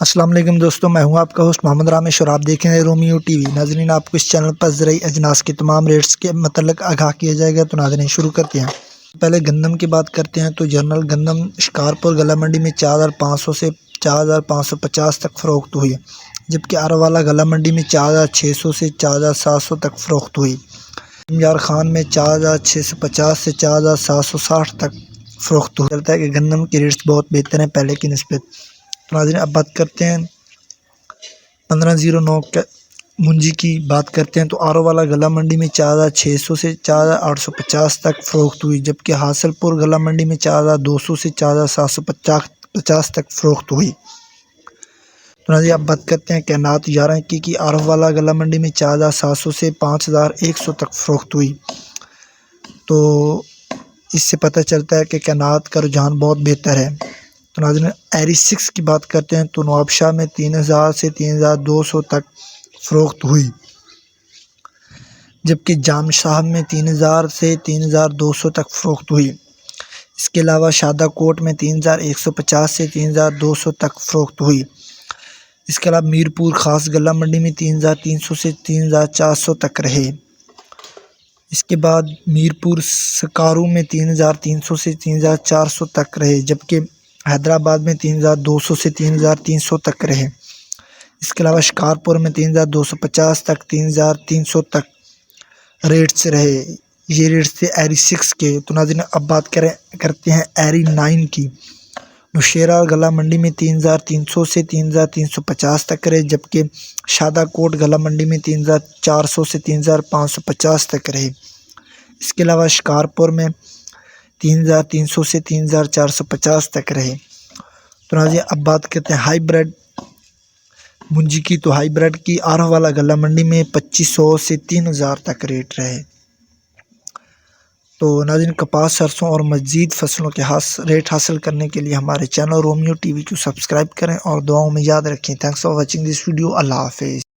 السلام علیکم دوستو، میں ہوں آپ کا ہوسٹ محمد رامش اور آپ دیکھ رہے ہیں رومیو ٹی وی۔ ناظرین، آپ کو اس چینل پر زرعی اجناس کے تمام ریٹس کے متعلق آگاہ کیا جائے گا۔ تو ناظرین شروع کرتے ہیں۔ پہلے گندم کی بات کرتے ہیں تو جنرل گندم شکارپور گلا منڈی میں 4500 سے 4550 تک فروخت ہوئی، جبکہ آراوالا گلا منڈی میں 4600 سے 4700 تک فروخت ہوئی۔ یار خان میں 4650 سے 4760 تک فروخت ہوئی۔ چلتا ہے کہ گندم کے ریٹس بہت بہتر ہیں پہلے کی نسبت۔ تو ناظرین اب بات کرتے ہیں 1509 منجی کی بات کرتے ہیں تو آراوالا گلا منڈی میں 4600 سے 4850 تک فروخت ہوئی، جبکہ حاصل پور گلا منڈی میں 4200 سے 4750 تک فروخت ہوئی۔ تو ناظرین اب بات کرتے ہیں کائنات 11 کی آراوالا گلا منڈی میں 4700 سے 5100 تک فروخت ہوئی۔ تو اس سے پتہ چلتا ہے کہ کائنات کا رجحان بہت بہتر ہے۔ تو ناظرین ایری 6 کی بات کرتے ہیں تو نوابشاہ میں 3000 سے 3200 تک فروخت ہوئی، جبکہ جام صاحب میں 3000 سے 3200 تک فروخت ہوئی۔ اس کے علاوہ شادہ کوٹ میں 3150 سے 3200 تک فروخت ہوئی۔ اس کے علاوہ میرپور خاص گلا منڈی میں 3300 سے 3400 تک رہے۔ اس کے بعد میرپور سکارو میں 3300 سے 3400 تک رہے، جبکہ حیدرآباد میں 3200 سے 3300 تک رہے۔ اس کے علاوہ شکارپور میں 3250 تک 3300 تک ریٹس رہے۔ یہ ریٹس تھے ایری 6 کے۔ تو ناظرین اب بات کرتے ہیں ایری 9 کی۔ نوشیرہ گلا منڈی میں 3300 سے 3350 تک رہے، جبکہ شادہ کوٹ گلا منڈی میں 3400 سے 3550 تک رہے۔ اس کے علاوہ شکارپور میں 3300 سے 3450 تک رہے۔ تو ناظرین اب بات کرتے ہیں ہائی بریڈ منجی کی۔ تو ہائی بریڈ کی آراوالا گلا منڈی میں 2500 سے 3000 تک ریٹ رہے۔ تو ناظرین کپاس، سرسوں اور مزید فصلوں کے ریٹ حاصل کرنے کے لیے ہمارے چینل رومیو ٹی وی کو سبسکرائب کریں اور دعاؤں میں یاد رکھیں۔ Thanks for watching this video. اللہ حافظ۔